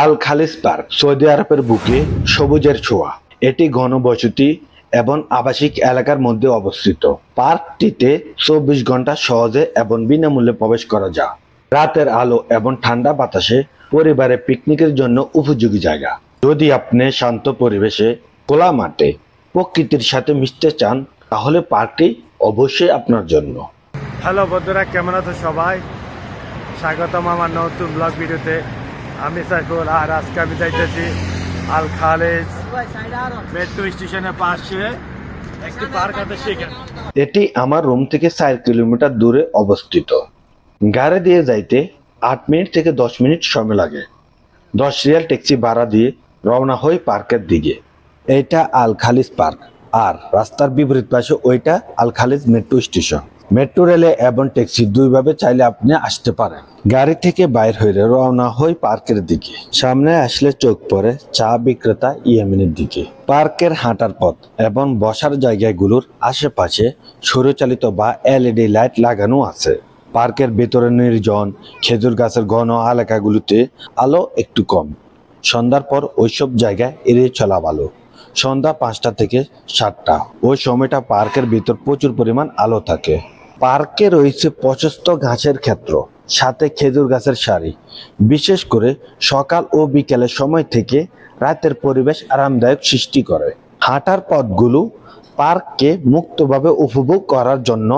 আল Khaleej park Saudi আরবের বুকে সবুজের ছোঁয়া। এটি ঘনবসতি এবং আবাসিক এলাকার মধ্যে অবস্থিত। পার্কটিতে 24 ঘন্টা সহজে এবং বিনামূল্যে প্রবেশ করা যায়। রাতের আলো এবং ঠান্ডা বাতাসে পরিবারে পিকনিকের জন্য উপযোগী জায়গা। যদি আপনি শান্ত পরিবেশে খোলা মাঠে প্রকৃতির সাথে মিশতে চান তাহলে পার্কটি অবশ্যই আপনার জন্য। হ্যালো বন্ধুরা, কেমন আছো সবাই? স্বাগতম আমার নতুন ব্লগ ভিডিওতে। আমি সাইফুল, আর আজকে আমি যাইতেছি আল খালিজ মেট্রো স্টেশনের পাশে একটি পার্ক আছে সেখানে। এটি আমার রুম থেকে 4 কিলোমিটার দূরে অবস্থিত। গাড়ি দিয়ে যাইতে 8 মিনিট থেকে 10 মিনিট সময় লাগে। 10 রিয়াল ট্যাক্সি ভাড়া দিয়ে রওনা হই পার্কের দিকে। এটা আল খালিজ পার্ক, আর রাস্তার বিপরীত পাশে ওইটা আল খালিজ মেট্রো স্টেশন। মেট্রো রেলে এবং ট্যাক্সি দুইভাবে চাইলে আপনি আসতে পারেন। গাড়ি থেকে বাইর হয়ে রওনা হই পার্কের দিকে। সামনে আসলে চোখ পড়ে চা বিক্রেতা ইয়ামিনের দিকে। পার্কের হাঁটার পথ এবং বসার জায়গাগুলোর আশেপাশে সৌরচালিত বা এলইডি লাইট লাগানো আছে। পার্কের ভেতরে নির্জন খেজুর গাছের ঘন এলাকাগুলোতে আলো একটু কম। সন্ধ্যার পর ওইসব জায়গায় এড়িয়ে চলা ভালো। সন্ধ্যা 5টা থেকে 7টা, ওই সময়টা পার্কের ভিতর প্রচুর পরিমাণ আলো থাকে। পার্কে রয়েছে প্রশস্ত ঘাসের ক্ষেত্র, সাথে খেজুর গাছের সারি। বিশেষ করে সকাল ও বিকেলের সময় থেকে রাতের পরিবেশ আরামদায়ক সৃষ্টি করে। হাঁটার পথগুলো পার্ককে মুক্তভাবে উপভোগ করার জন্য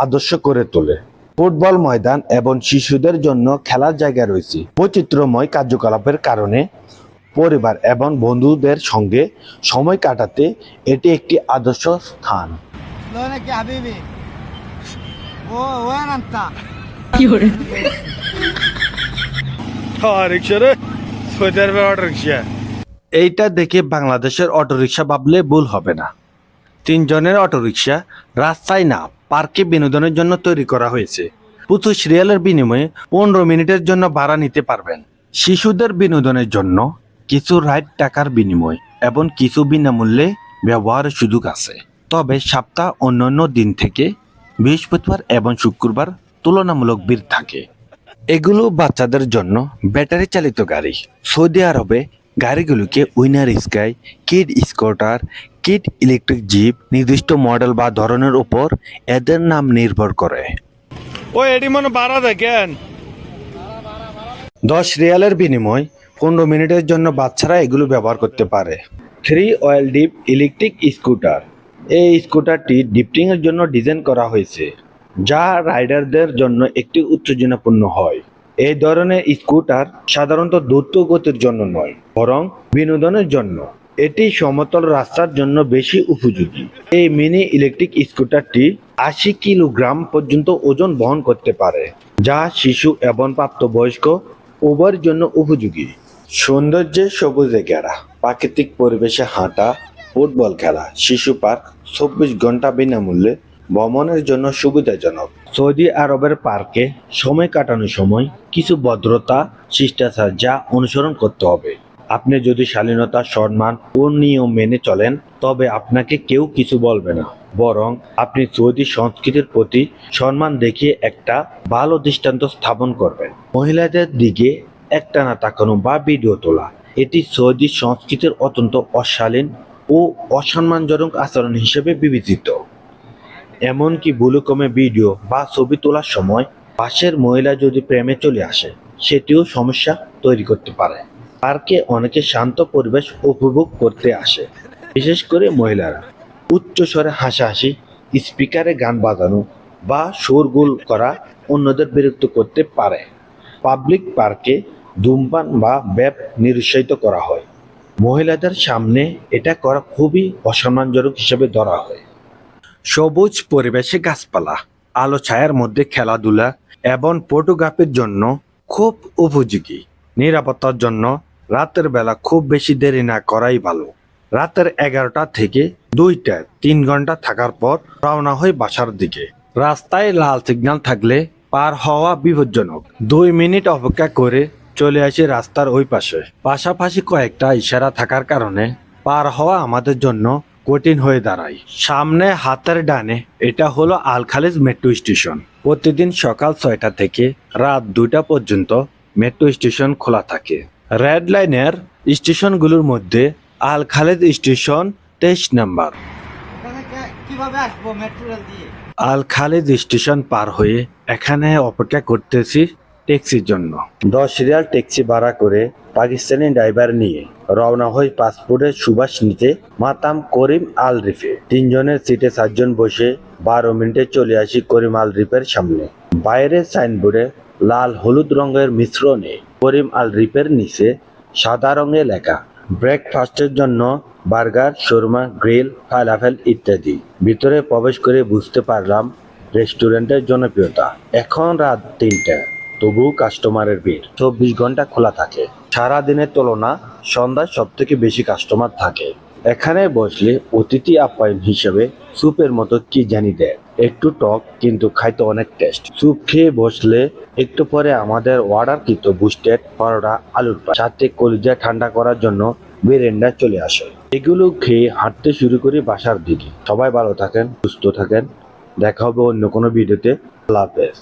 আদর্শ করে তোলে। ফুটবল ময়দান এবং শিশুদের জন্য খেলার জায়গা রয়েছে। বৈচিত্র্যময় কার্যকলাপের কারণে পরিবার এবং বন্ধুদের সঙ্গে সময় কাটাতে এটি একটি আদর্শ স্থান। রিক্সা রে, সৌদি আরবের অটো রিক্সা। এইটা দেখে বাংলাদেশের অটোরিকশা ভাবলে ভুল হবে না। 3 জনের অটোরিকশা রাস্তায় না, পার্কে বিনোদনের জন্য তৈরি করা হয়েছে। 25 রিয়ালের বিনিময়ে 15 মিনিটের জন্য ভাড়া নিতে পারবেন। শিশুদের বিনোদনের জন্য কিছু রাইড টাকার বিনিময় এবং কিছু বিনামূল্যে ব্যবহারের সুযোগ আছে। তবে সপ্তাহ অন্যান্য দিন থেকে বৃহস্পতিবার এবং শুক্রবার তুলনামূলক ভিড় থাকে। এগুলো বাচ্চাদের জন্য ব্যাটারি চালিত গাড়ি। সৌদি আরবে গাড়িগুলোকে winner sky, kid scooter, kid electric jeep, নির্দিষ্ট মডেল বা ধরনের উপর এদের নাম নির্ভর করে। ওই এটি মনে ভাড়া দেখেন 10 রিয়ালের বিনিময় 15 মিনিটের জন্য বাচ্চারা এগুলো ব্যবহার করতে পারে। 3 অয়েল ডিপ ইলেকট্রিক স্কুটার। এই স্কুটারটি ড্রিফটিংয়ের জন্য ডিজাইন করা হয়েছে, যা রাইডারদের জন্য একটি উত্তেজনাপূর্ণ হয়। এই ধরনের স্কুটার সাধারণত দ্রুত গতির জন্য নয়, বরং বিনোদনের জন্য। এটি সমতল রাস্তার জন্য বেশি উপযোগী। এই মিনি ইলেকট্রিক স্কুটারটি 80 কিলোগ্রাম পর্যন্ত ওজন বহন করতে পারে, যা শিশু এবং প্রাপ্তবয়স্ক উভয়ের জন্য উপযোগী। সৌন্দর্যে সবুজে ঘেরা, প্রাকৃতিক পরিবেশে হাঁটা, ফুটবল খেলা, শিশু পার্ক 24 ঘন্টা বিনামূল্যে ভ্রমণের জন্য সুবিধাজনক। সৌদি আরবের পার্কে সময় কাটানোর সময় কিছু ভদ্রতা, শিষ্টাচার যা অনুসরণ করতে হবে। আপনি যদি শালীনতা, সম্মান ও নিয়ম মেনে চলেন তবে আপনাকে কেউ কিছু বলবে না, বরং আপনি সৌদি সংস্কৃতির প্রতি সম্মান দেখিয়ে একটা ভালো দৃষ্টান্ত স্থাপন করবেন। মহিলাদের দিকে একটানা তাকানো বা ভিডিও তোলা, এটি সৌদি সংস্কৃতির অত্যন্ত অশালীন ও অসম্মানজনক আচরণ হিসেবে বিবেচিত। এমনকি ভুলক্রমে ভিডিও বা ছবি তোলার সময় পাশের মহিলা যদি প্রেমে চলে আসে, সেটিও সমস্যা তৈরি করতে পারে। পার্কে অনেকে শান্ত পরিবেশ উপভোগ করতে আসে, বিশেষ করে মহিলারা। উচ্চস্বরে হাসাহাসি, স্পিকারে গান বাজানো বা শোরগোল করা অন্যদের বিরক্ত করতে পারে। পাবলিক পার্কে ধূমপান বা ভ্যাপ নিরুৎসাহিত করা হয়। মহিলাদের সামনে এটা করা খুবই অসম্মানজনক হিসেবে ধরা হয়। সবুজ পরিবেশে গাছপালা, আলো ছায়ার মধ্যে খেলাধুলা এবং ফটোগ্রাফির জন্য খুব উপযোগী। নিরাপত্তার জন্য রাতের বেলা খুব বেশি দেরি না করাই ভালো। রাতের 11টা থেকে 2টা 3 ঘন্টা থাকার পর রওনা হয় বাসার দিকে। রাস্তায় লাল সিগন্যাল থাকলে পার হওয়া বিপজ্জনক। 2 মিনিট অপেক্ষা করে চলে আসি রাস্তার ওই পাশে। পাশাপাশি কয়েকটা ইশারা থাকার কারণে পার হওয়া আমাদের জন্য কঠিন হয়ে দাঁড়ায়। সামনে হাতের ডানে এটা হলো আল খালিজ মেট্রো স্টেশন। প্রতিদিন সকাল 6টা থেকে রাত 2টা পর্যন্ত মেট্রো স্টেশন খোলা থাকে। রেড লাইনের স্টেশনগুলোর মধ্যে আল খালিদ স্টেশন 23 নম্বর। কিভাবে আসবো মেট্রো রেল দিয়ে? আল খালিদ স্টেশন পার হয়ে এখানে অপেক্ষা করতেছি ট্যাক্সির জন্য। 10 রিয়াল ট্যাক্সি ভাড়া করে পাকিস্তানি ড্রাইভার নিয়ে রওনা হই পাসপোর্টের সুবাস নিতে মাতাম করিম আল রিফে। 3 জনের সিটে 4 জন বসে 12 মিনিটে চলে আসি করিম আল রিফের সামনে। বাইরের সাইনবোর্ডে লাল হলুদ রঙের মিশ্রণে করিম আল রিফের নিচে সাদা রঙে লেখা ব্রেকফাস্টের জন্য বার্গার, শর্মা, গ্রিল, ফালাফেল ইত্যাদি। ভিতরে প্রবেশ করে বুঝতে পারলাম রেস্টুরেন্টের জনপ্রিয়তা। এখন রাত 3টা, তবুও কাস্টমারের ভিড়। 24 ঘন্টা খোলা থাকে। সারা দিনের তুলনা সন্ধ্যায় সব থেকে বেশি কাস্টমার থাকে। এখানে বসলে অতিথি আপ্যায়ন হিসেবে স্যুপের মতো কি জানি দেয়, একটু টক কিন্তু খাইতে অনেক টেস্ট। স্যুপ খেয়ে বসলে একটু পরে আমাদের অর্ডারকৃত বুস্টেড পরোটা, আলুর পাক সাথে কলিজা ঠান্ডা করার জন্য বেরেন্ডা চলে আসে। এগুলো খেয়ে হাঁটতে শুরু করি বাসার দিকে। সবাই ভালো থাকেন, সুস্থ থাকেন। দেখা হবে অন্য কোনো ভিডিওতে। আল্লাহ হাফেজ।